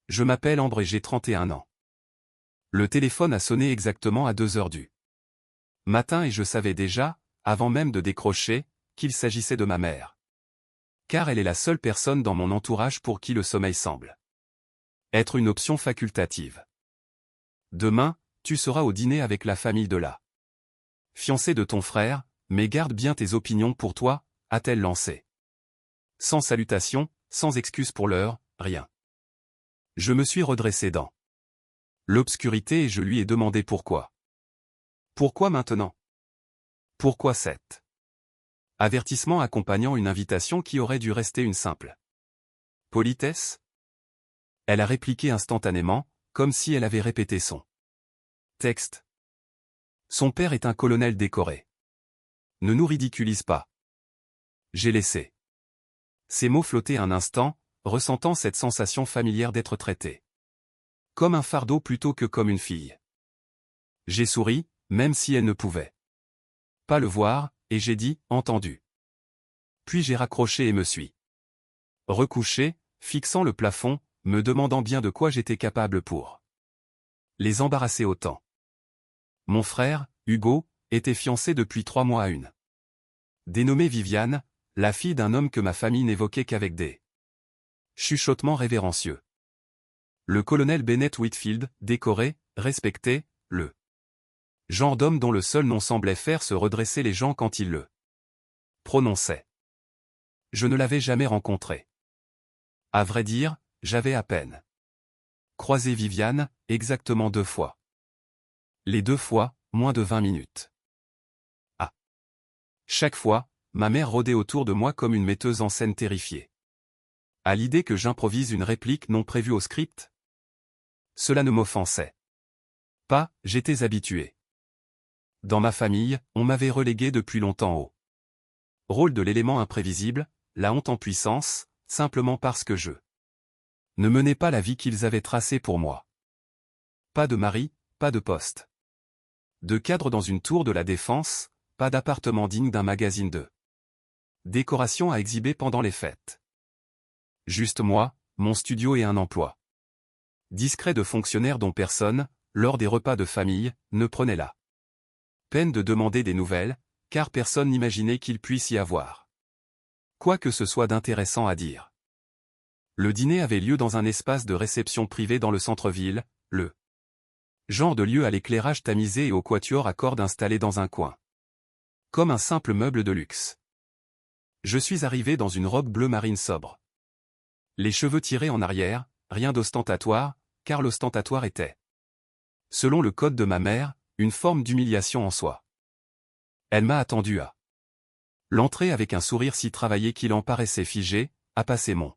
Je m'appelle Ambre et j'ai 31 ans. Le téléphone a sonné exactement à 2 heures du matin et je savais déjà, avant même de décrocher, qu'il s'agissait de ma mère. Car elle est la seule personne dans mon entourage pour qui le sommeil semble être une option facultative. Demain, tu seras au dîner avec la famille de la fiancée de ton frère, mais garde bien tes opinions pour toi, a-t-elle lancé. Sans salutation, sans excuse pour l'heure, rien. Je me suis redressé dans l'obscurité et je lui ai demandé pourquoi. Pourquoi maintenant? Pourquoi cet avertissement accompagnant une invitation qui aurait dû rester une simple politesse? Elle a répliqué instantanément, comme si elle avait répété son texte. Son père est un colonel décoré. Ne nous ridiculise pas. J'ai laissé ces mots flotter un instant, ressentant cette sensation familière d'être traité comme un fardeau plutôt que comme une fille. J'ai souri, même si elle ne pouvait pas le voir, et j'ai dit « entendu ». Puis j'ai raccroché et me suis recouché, fixant le plafond, me demandant bien de quoi j'étais capable pour les embarrasser autant. Mon frère, Hugo, était fiancé depuis 3 mois à une dénommée Viviane, la fille d'un homme que ma famille n'évoquait qu'avec des chuchotements révérencieux. Le colonel Bennett Whitfield, décoré, respecté, le genre d'homme dont le seul nom semblait faire se redresser les gens quand il le prononçait. Je ne l'avais jamais rencontré. À vrai dire, j'avais à peine croisé Viviane, exactement 2 fois. Les 2 fois, moins de 20 minutes. Ah. Chaque fois, ma mère rôdait autour de moi comme une metteuse en scène terrifiée. À l'idée que j'improvise une réplique non prévue au script, cela ne m'offensait pas, j'étais habitué. Dans ma famille, on m'avait relégué depuis longtemps au rôle de l'élément imprévisible, la honte en puissance, simplement parce que je ne menais pas la vie qu'ils avaient tracée pour moi. Pas de mari, pas de poste de cadre dans une tour de la Défense, pas d'appartement digne d'un magazine de décoration à exhiber pendant les fêtes. Juste moi, mon studio et un emploi discret de fonctionnaire dont personne, lors des repas de famille, ne prenait la peine de demander des nouvelles, car personne n'imaginait qu'il puisse y avoir quoi que ce soit d'intéressant à dire. Le dîner avait lieu dans un espace de réception privé dans le centre-ville, le genre de lieu à l'éclairage tamisé et au quatuor à cordes installé dans un coin. Comme un simple meuble de luxe. Je suis arrivé dans une robe bleu marine sobre. Les cheveux tirés en arrière, rien d'ostentatoire, car l'ostentatoire était, selon le code de ma mère, une forme d'humiliation en soi. Elle m'a attendu à l'entrée avec un sourire si travaillé qu'il en paraissait figé, a passé mon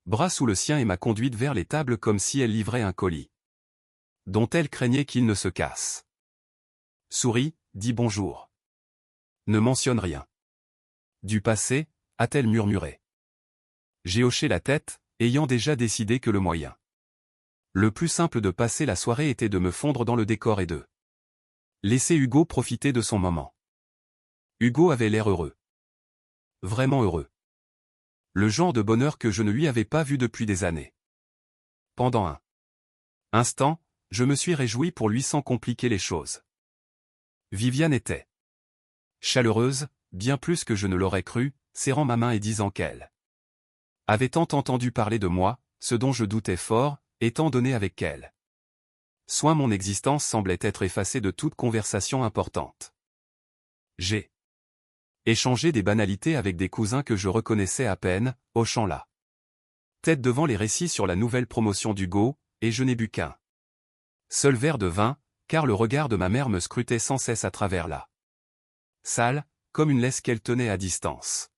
bras sous le sien et m'a conduite vers les tables comme si elle livrait un colis dont elle craignait qu'il ne se casse. Souris, dit bonjour. Ne mentionne rien du passé, a-t-elle murmuré. J'ai hoché la tête, ayant déjà décidé que le moyen le plus simple de passer la soirée était de me fondre dans le décor et de laisser Hugo profiter de son moment. Hugo avait l'air heureux. Vraiment heureux. Le genre de bonheur que je ne lui avais pas vu depuis des années. Pendant un instant, je me suis réjoui pour lui sans compliquer les choses. Viviane était chaleureuse, bien plus que je ne l'aurais cru, serrant ma main et disant qu'elle avait tant entendu parler de moi, ce dont je doutais fort, étant donné avec quel soin mon existence semblait être effacée de toute conversation importante. J'ai échangé des banalités avec des cousins que je reconnaissais à peine, hochant la tête devant les récits sur la nouvelle promotion d'Hugo, et je n'ai bu qu'un seul verre de vin, car le regard de ma mère me scrutait sans cesse à travers la salle, comme une laisse qu'elle tenait à distance.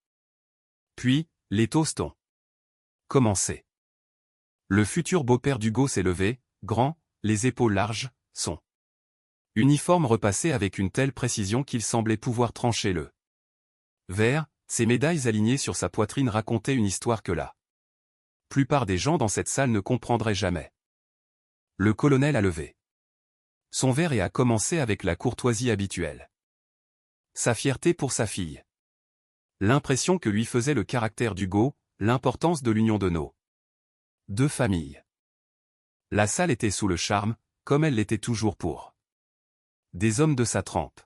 Puis, les toasts ont commencé. Le futur beau-père d'Hugo s'est levé, grand, les épaules larges, son uniforme repassé avec une telle précision qu'il semblait pouvoir trancher le verre, ses médailles alignées sur sa poitrine racontaient une histoire que la plupart des gens dans cette salle ne comprendraient jamais. Le colonel a levé son verre et a commencé avec la courtoisie habituelle. Sa fierté pour sa fille. L'impression que lui faisait le caractère d'Hugo, l'importance de l'union de nos deux familles. La salle était sous le charme, comme elle l'était toujours pour des hommes de sa trempe.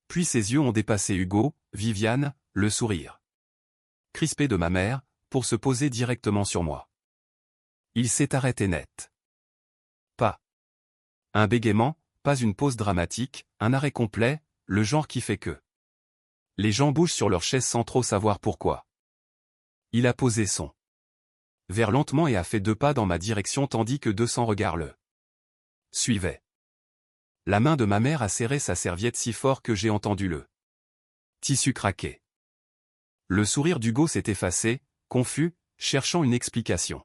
Puis ses yeux ont dépassé Hugo, Viviane, le sourire crispé de ma mère, pour se poser directement sur moi. Il s'est arrêté net. Pas un bégaiement, pas une pause dramatique, un arrêt complet, le genre qui fait que les gens bougent sur leur chaise sans trop savoir pourquoi. Il a posé son verre lentement et a fait 2 pas dans ma direction tandis que 200 regards le suivaient. La main de ma mère a serré sa serviette si fort que j'ai entendu le tissu craquer. Le sourire d'Hugo s'est effacé, confus, cherchant une explication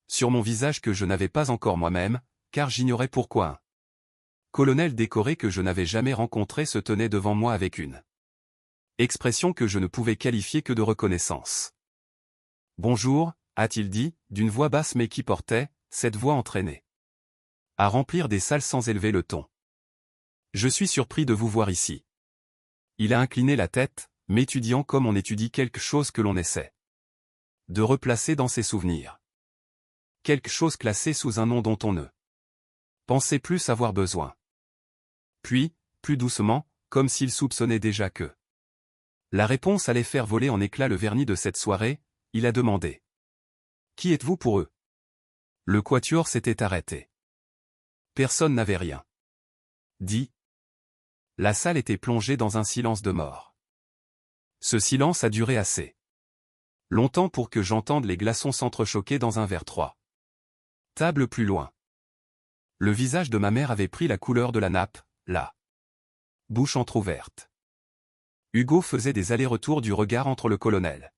sur mon visage que je n'avais pas encore moi-même, car j'ignorais pourquoi un colonel décoré que je n'avais jamais rencontré se tenait devant moi avec une expression que je ne pouvais qualifier que de reconnaissance. « Bonjour », a-t-il dit, d'une voix basse mais qui portait, cette voix entraînée à remplir des salles sans élever le ton. « Je suis surpris de vous voir ici. » Il a incliné la tête, m'étudiant comme on étudie quelque chose que l'on essaie de replacer dans ses souvenirs. Quelque chose classé sous un nom dont on ne pensait plus avoir besoin. Puis, plus doucement, comme s'il soupçonnait déjà que la réponse allait faire voler en éclats le vernis de cette soirée, il a demandé. « Qui êtes-vous pour eux ?» Le quatuor s'était arrêté. Personne n'avait rien dit. La salle était plongée dans un silence de mort. Ce silence a duré assez longtemps pour que j'entende les glaçons s'entrechoquer dans un verre 3. Table plus loin. Le visage de ma mère avait pris la couleur de la nappe, la bouche entr'ouverte. Hugo faisait des allers-retours du regard entre le colonel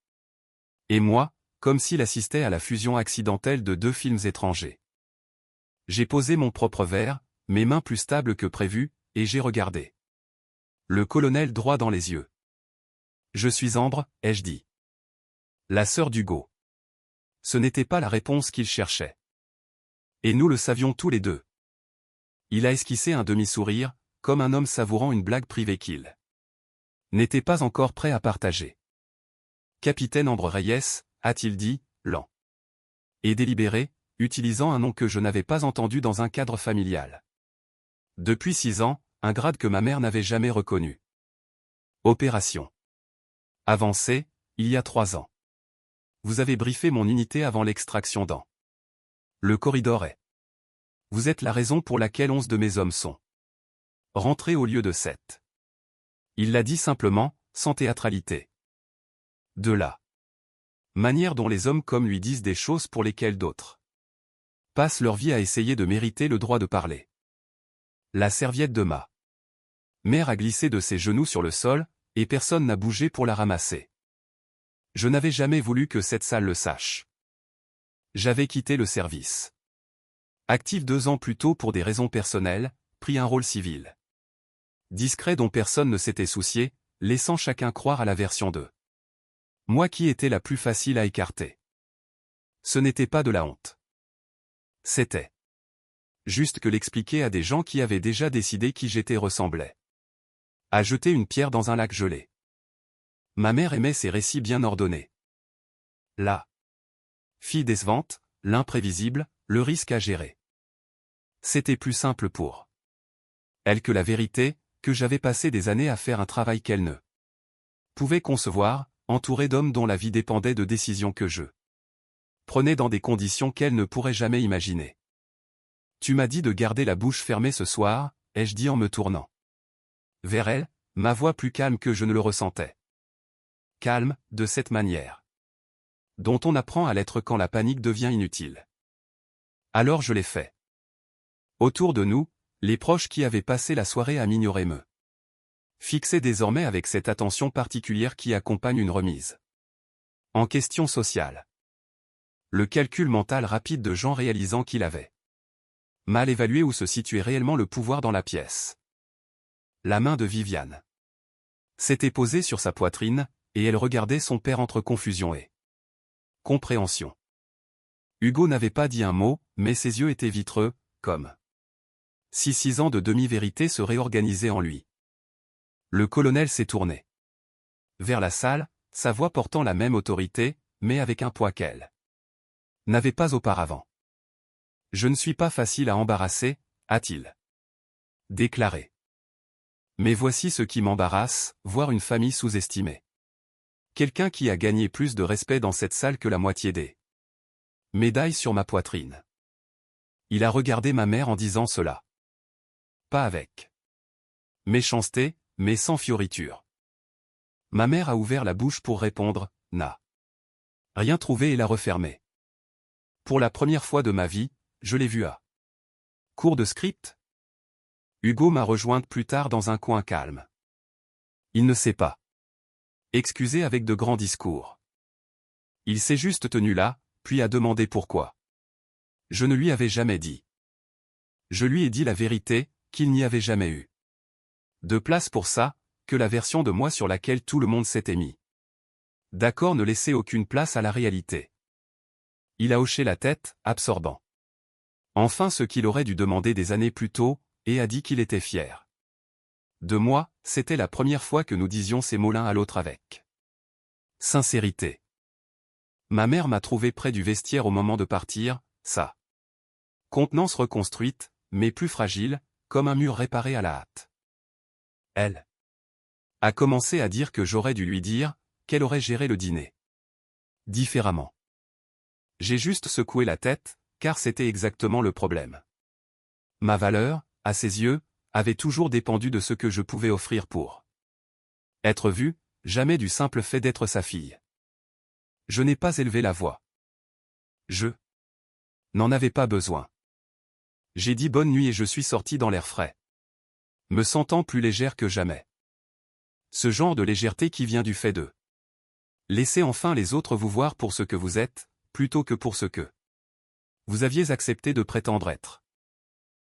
et moi, comme s'il assistait à la fusion accidentelle de 2 films étrangers. J'ai posé mon propre verre, mes mains plus stables que prévu, et j'ai regardé le colonel droit dans les yeux. « Je suis Ambre », ai-je dit. La sœur d'Hugo. Ce n'était pas la réponse qu'il cherchait. Et nous le savions tous les deux. Il a esquissé un demi-sourire, comme un homme savourant une blague privée qu'il n'était pas encore prêt à partager. « Capitaine Ambre Reyes », a-t-il dit, lent et délibéré, utilisant un nom que je n'avais pas entendu dans un cadre familial. Depuis 6 ans, un grade que ma mère n'avait jamais reconnu. Opération avancée, il y a 3 ans. Vous avez briefé mon unité avant l'extraction dans le corridor et vous êtes la raison pour laquelle 11 de mes hommes sont rentrés au lieu de 7. Il l'a dit simplement, sans théâtralité. De la manière dont les hommes comme lui disent des choses pour lesquelles d'autres passent leur vie à essayer de mériter le droit de parler. La serviette de ma mère a glissé de ses genoux sur le sol, et personne n'a bougé pour la ramasser. Je n'avais jamais voulu que cette salle le sache. J'avais quitté le service actif 2 ans plus tôt pour des raisons personnelles, pris un rôle civil discret dont personne ne s'était soucié, laissant chacun croire à la version de moi qui était la plus facile à écarter. Ce n'était pas de la honte. C'était juste que l'expliquer à des gens qui avaient déjà décidé qui j'étais ressemblait à jeter une pierre dans un lac gelé. Ma mère aimait ces récits bien ordonnés. La fille décevante, l'imprévisible, le risque à gérer. C'était plus simple pour elle que la vérité, que j'avais passé des années à faire un travail qu'elle ne pouvait concevoir, entourée d'hommes dont la vie dépendait de décisions que je prenais dans des conditions qu'elle ne pourrait jamais imaginer. Tu m'as dit de garder la bouche fermée ce soir, ai-je dit en me tournant vers elle, ma voix plus calme que je ne le ressentais. Calme, de cette manière dont on apprend à l'être quand la panique devient inutile. Alors je l'ai fait. Autour de nous, les proches qui avaient passé la soirée à m'ignorer me fixaient désormais avec cette attention particulière qui accompagne une remise en question sociale. Le calcul mental rapide de Jean réalisant qu'il avait mal évalué où se situait réellement le pouvoir dans la pièce. La main de Viviane s'était posée sur sa poitrine, et elle regardait son père entre confusion et compréhension. Hugo n'avait pas dit un mot, mais ses yeux étaient vitreux, comme si 6 ans de demi-vérité se réorganisaient en lui. Le colonel s'est tourné vers la salle, sa voix portant la même autorité, mais avec un poids qu'elle n'avait pas auparavant. Je ne suis pas facile à embarrasser, a-t-il déclaré. Mais voici ce qui m'embarrasse, voir une famille sous-estimée. Quelqu'un qui a gagné plus de respect dans cette salle que la moitié des médailles sur ma poitrine. Il a regardé ma mère en disant cela. Pas avec méchanceté, mais sans fioriture. Ma mère a ouvert la bouche pour répondre, n'a rien trouvé et l'a refermée. Pour la première fois de ma vie, je l'ai vu à cours de script. Hugo m'a rejointe plus tard dans un coin calme. Il ne s'est pas excusé avec de grands discours. Il s'est juste tenu là, puis a demandé pourquoi. Je ne lui avais jamais dit. Je lui ai dit la vérité, qu'il n'y avait jamais eu de place pour ça, que la version de moi sur laquelle tout le monde s'était mis d'accord ne laissait aucune place à la réalité. Il a hoché la tête, absorbant enfin ce qu'il aurait dû demander des années plus tôt, et a dit qu'il était fier de moi. C'était la première fois que nous disions ces mots l'un à l'autre avec sincérité. Ma mère m'a trouvé près du vestiaire au moment de partir, sa contenance reconstruite, mais plus fragile, comme un mur réparé à la hâte. Elle a commencé à dire que j'aurais dû lui dire qu'elle aurait géré le dîner différemment. J'ai juste secoué la tête, car c'était exactement le problème. Ma valeur, à ses yeux, avait toujours dépendu de ce que je pouvais offrir pour être vu, jamais du simple fait d'être sa fille. Je n'ai pas élevé la voix. Je n'en avais pas besoin. J'ai dit bonne nuit et je suis sorti dans l'air frais, me sentant plus légère que jamais. Ce genre de légèreté qui vient du fait de laisser enfin les autres vous voir pour ce que vous êtes, plutôt que pour ce que vous aviez accepté de prétendre être.